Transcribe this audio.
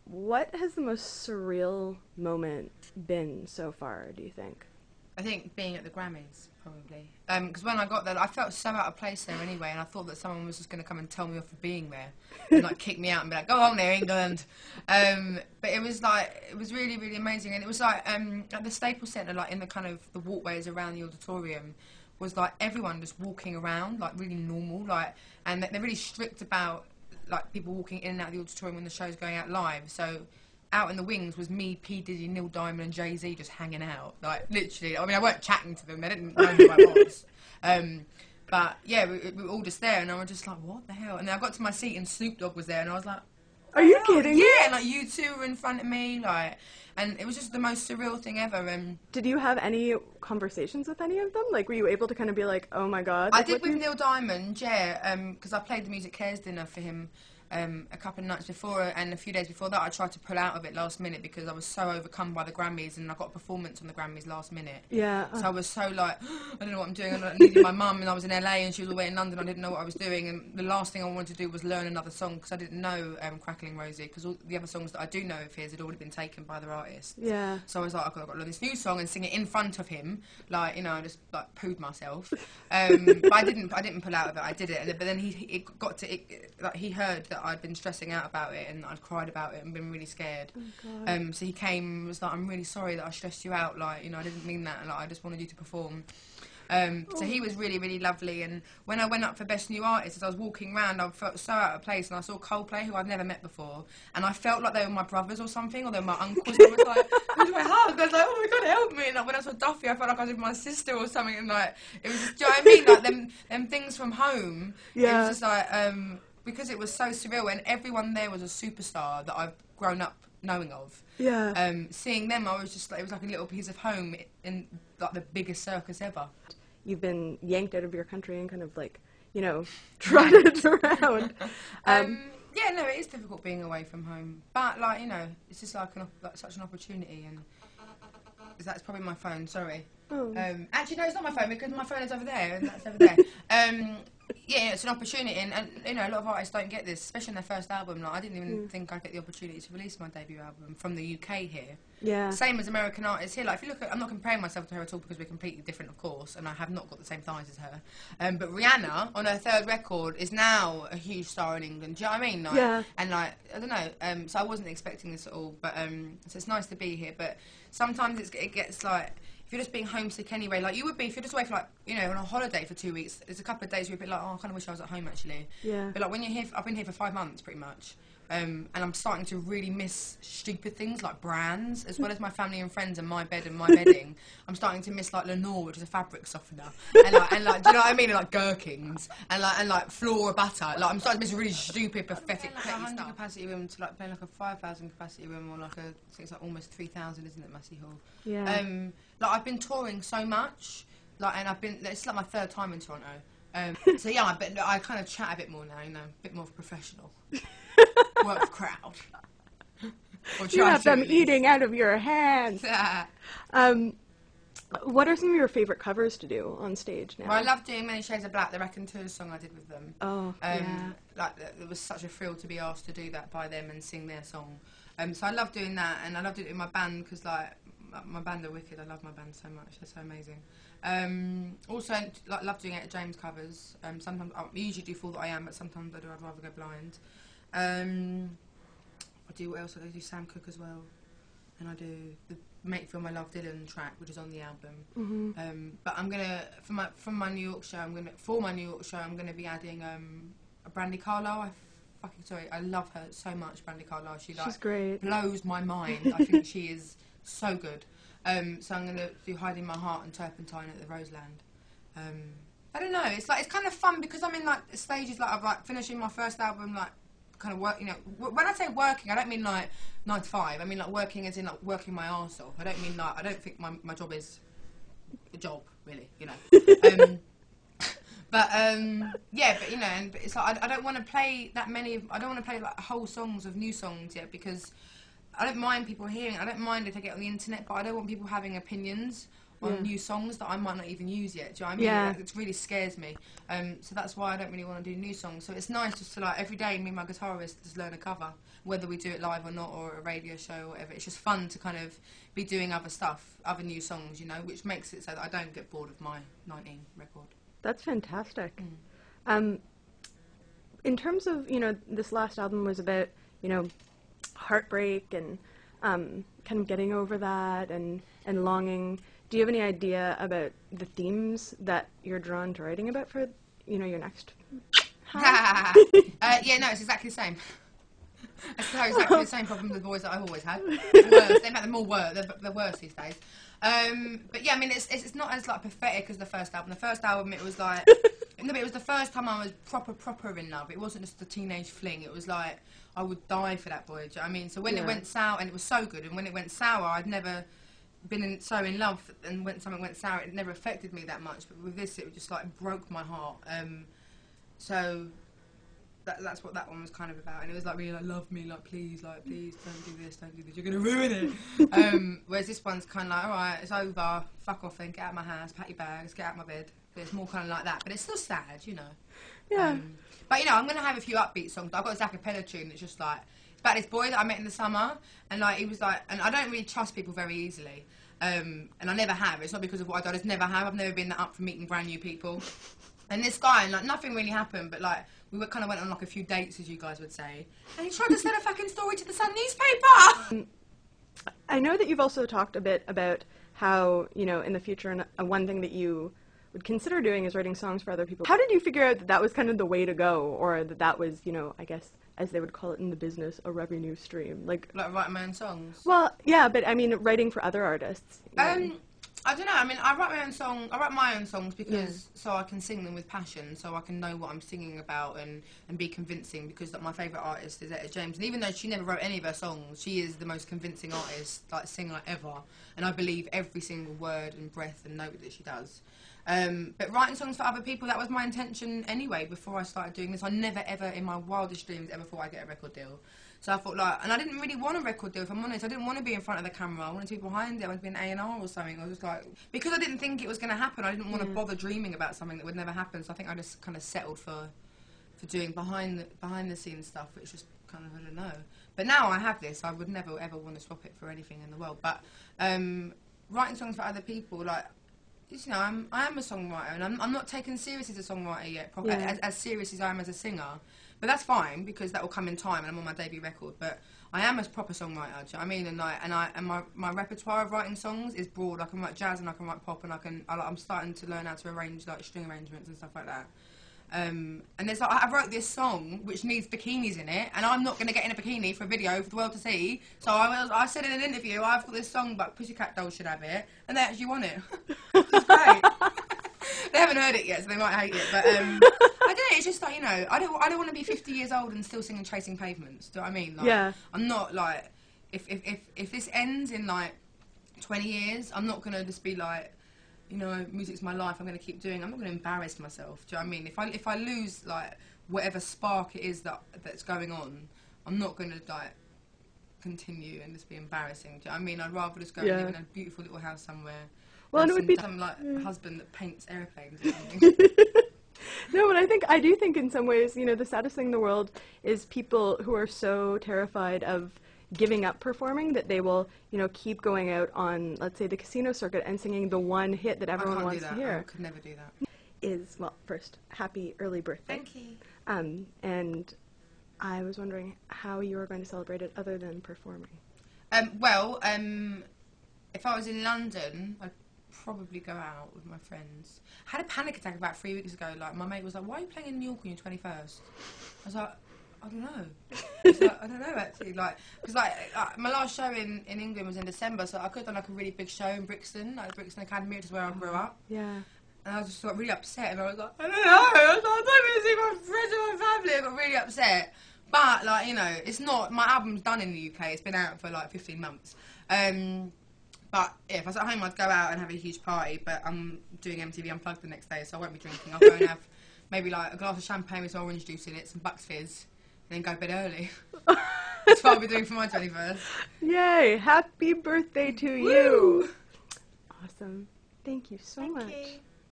What has the most surreal moment been so far, do you think? I think being at the Grammys, probably. Because when I got there, I felt so out of place there anyway, and I thought that someone was just going to come and tell me off for being there, and like kick me out and be like, "Go on there, England." But it was like, it was really, really amazing, and it was like at the Staples Centre, like in the kind of the walkways around the auditorium, was like everyone just walking around, like really normal, like, and they're really strict about like people walking in and out of the auditorium when the show's going out live. So out in the wings was me, P Diddy, Neil Diamond, and Jay Z just hanging out, like literally. I mean, I weren't chatting to them; they didn't know who I was. But yeah, we were all just there, and I was just like, "What the hell?" And then I got to my seat, and Snoop Dogg was there, and I was like, Are you "Hell?" kidding me? Yeah, and like you two were in front of me, like, and it was just the most surreal thing ever. Did you have any conversations with any of them? Like, were you able to kind of be like, oh my god? I Like, did what with do Neil Diamond, yeah, because I played the Music Cares dinner for him a couple of nights before, and a few days before that I tried to pull out of it last minute because I was so overcome by the Grammys, and I got a performance on the Grammys last minute. Yeah. So I was so like, I don't know what I'm doing. I needed my mum, and I was in LA, and she was away in London. I didn't know what I was doing, and the last thing I wanted to do was learn another song because I didn't know Crackling Rosie, because all the other songs that I do know of his had already been taken by other artists. Yeah. So I was like, I've got to learn this new song and sing it in front of him, like, you know, I just like pooed myself. But I didn't pull out of it. I did it, but then like he heard that I'd been stressing out about it and I'd cried about it and been really scared. Oh god. So he came and was like, I'm really sorry that I stressed you out, like, you know, I didn't mean that, and like, I just wanted you to perform. So he was really, really lovely, and when I went up for Best New Artist, as I was walking around, I felt so out of place, and I saw Coldplay, who I'd never met before, and I felt like they were my brothers or something, or they were my uncles. I was like, who do I hug? I was like, oh my god, help me! And like, when I saw Duffy, I felt like I was with my sister or something, and like, it was just, do you know what I mean? Like, them things from home, it Yeah. was just like, because it was so surreal, and everyone there was a superstar that I've grown up knowing of. Yeah. Seeing them, I was just like, it was like a little piece of home in like the biggest circus ever. You've been yanked out of your country and kind of like, you know, trotted around. Yeah, no, it is difficult being away from home, but like, you know, it's just like, like such an opportunity, and that's probably my phone. Sorry. Oh. Actually, no, it's not my phone because my phone is over there, and that's over there. Yeah, it's an opportunity, and you know, a lot of artists don't get this, especially in their first album. Like, I didn't even think I'd get the opportunity to release my debut album from the UK here. Yeah. Same as American artists here. Like, if you look at, I'm not comparing myself to her at all because we're completely different, of course, and I have not got the same thighs as her. But Rihanna, on her third record, is now a huge star in England. Do you know what I mean? Like, Yeah. And like, I don't know. So I wasn't expecting this at all. But so it's nice to be here. But sometimes it gets like, if you're just being homesick anyway, like you would be if you're just away for like, you know, on a holiday for 2 weeks. There's a couple of days where you're a bit like, oh, I kind of wish I was at home actually. Yeah. But like when you're here, I've been here for 5 months pretty much. And I'm starting to really miss stupid things like brands, as well as my family and friends and my bed and my bedding. I'm starting to miss like Lenore, which is a fabric softener, and like, do you know what I mean? And, like Gherkins and like Flora butter. Like I'm starting to miss really stupid, pathetic, like a 100 capacity room to like play like a 5,000 capacity room, or like I think it's like almost 3,000, isn't it, Massey Hall? Yeah. Like I've been touring so much, like, and it's like my third time in Toronto. So yeah, I kind of chat a bit more now, you know, a bit more professional. Work the crowd. Or You try have to them at least. eating out of your hands. Yeah. What are some of your favorite covers to do on stage now? Well, I love doing Many Shades of Black, the Raconteurs song I did with them. Oh, yeah. Like, it was such a thrill to be asked to do that by them and sing their song. So I love doing that, and I love doing it in my band because, like, my band are wicked. I love my band so much; they're so amazing. Also, like, love doing Etta James covers. Sometimes I usually do Fool That I Am, but sometimes I'd rather go blind. I do what else? I do Sam Cooke as well, and I do the Make Feel My Love Dylan track, which is on the album. But I'm gonna for my New York show, I'm gonna be adding a Brandy Carlisle. I love her so much, Brandy Carlisle. She's great. Blows my mind. I think she is so good. So I'm gonna do Hiding My Heart and Turpentine at the Roseland. I don't know. It's kind of fun because I'm in like stages like of like finishing my first album, like kind of work. You know, when I say working, I don't mean like 9 to 5. I mean like working as in like working my arse off. I don't mean like, I don't think my job is a job really. You know. Yeah, but you know, and it's like I don't want to play that many. I don't want to play like whole songs of new songs yet because I don't mind people hearing. I don't mind if they get on the internet, but I don't want people having opinions Yeah. new songs that I might not even use yet. Do you know what I mean? Yeah. Like, it really scares me. So that's why I don't really want to do new songs. So it's nice just to, like, every day, me and my guitarist just learn a cover, whether we do it live or not, or a radio show or whatever. It's just fun to kind of be doing other stuff, other new songs, you know, which makes it so that I don't get bored of my 19 record. That's fantastic. In terms of, you know, this last album was about, you know, heartbreak and kind of getting over that and longing. Do you have any idea about the themes that you're drawn to writing about for, you know, your next? Yeah, no, it's exactly the same. It's exactly the same problem with the boys that I've always had. Worse. In fact, they're more worse. They're worse these days. But yeah, I mean, it's not as like pathetic as the first album. The first album, it was like, no, but it was the first time I was proper in love. It wasn't just a teenage fling. It was like I would die for that boy. Do you know what I mean? So when it went sour, and it was so good, and when it went sour, I'd never been so in love, and when something went sour, it never affected me that much. But with this, it just like broke my heart. So that's what that one was kind of about, and it was like really like, love me, like please don't do this, you're gonna ruin it. Whereas this one's kind of like, all right, it's over, fuck off then, get out of my house, pack your bags, get out of my bed. But it's more kind of like that, but it's still sad, you know. Yeah. But you know, I'm gonna have a few upbeat songs. I've got this a cappella tune that's just like, it's about this boy that I met in the summer, and like he was like, and I don't really trust people very easily, and I never have. It's not because of what I do, I just never have. I've never been that up for meeting brand new people. And this guy, and like nothing really happened, but like we kind of went on like a few dates, as you guys would say, and he tried to sell a fucking story to the Sun newspaper. I know that you've also talked a bit about how, you know, in the future, and one thing that you would consider doing is writing songs for other people. How did you figure out that that was kind of the way to go, or that that was, you know, I guess, as they would call it in the business, a revenue stream? Like writing my own songs. Well, yeah, but I mean, writing for other artists. You know. I don't know. I mean, I write my own songs because so I can sing them with passion, so I can know what I'm singing about and be convincing. Because like, my favourite artist is Etta James, and even though she never wrote any of her songs, she is the most convincing artist, like singer ever. And I believe every single word and breath and note that she does. But writing songs for other people, that was my intention anyway. Before I started doing this, I never ever in my wildest dreams ever thought I'd get a record deal. So I thought like, and I didn't really want a record deal, if I'm honest. I didn't want to be in front of the camera. I wanted to be behind it. I wanted to be an A&R or something. I was just like, because I didn't think it was going to happen, I didn't want to bother dreaming about something that would never happen. So I think I just kind of settled for doing behind the scenes stuff, which just kind of, I don't know. But now I have this, I would never ever want to swap it for anything in the world. But writing songs for other people, like, you know, I am a songwriter, and I'm not taken serious as a songwriter yet, as serious as I am as a singer. But that's fine, because that will come in time, and I'm on my debut record. But I am a proper songwriter, do you know what I mean? And my repertoire of writing songs is broad. I can write jazz and I can write pop, and I'm starting to learn how to arrange like string arrangements and stuff like that. And there's like, I wrote this song which needs bikinis in it, and I'm not going to get in a bikini for a video for the world to see. So I said in an interview, I've got this song, but Pussycat Dolls should have it, and they actually want it. It's great. They haven't heard it yet, so they might hate it. But I don't know. It's just like, you know, I don't want to be 50 years old and still singing Chasing Pavements. Do you know what I mean? Like, yeah. I'm not like, if this ends in like 20 years, I'm not gonna just be like, you know, music's my life, I'm going to keep doing it. I'm not going to embarrass myself. Do you know what I mean? If I lose, like, whatever spark it is that's going on, I'm not going to, like, continue and just be embarrassing. Do you know what I mean? I'd rather just go and live in a beautiful little house somewhere. Well, and it would be... some, like, husband that paints airplanes or something. No, but I do think in some ways, you know, the saddest thing in the world is people who are so terrified of giving up performing that they will, you know, keep going out on, let's say, the casino circuit and singing the one hit that everyone wants to hear. I could never do that. Well, first, happy early birthday. Thank you. And I was wondering how you were going to celebrate it other than performing. If I was in London, I'd probably go out with my friends. I had a panic attack about 3 weeks ago. Like, my mate was like, why are you playing in New York on your 21st? I was like, I don't know. I don't know, actually. Like, because my last show in England was in December, so I could have done like a really big show in Brixton, like the Brixton Academy, which is where I grew up. Yeah. And I was just like really upset, and I was like, I don't know. I was like, I don't really see my friends and my family. I got really upset. But like, you know, it's not, my album's done in the UK. It's been out for like 15 months. But yeah, if I was at home, I'd go out and have a huge party. But I'm doing MTV Unplugged the next day, so I won't be drinking. I'll go and have maybe like a glass of champagne with some orange juice in it, some Bucks Fizz, and then go to bed early. That's what I'll be doing for my 21st. Yay! Happy birthday to you! Awesome. Thank you so Thank much. you.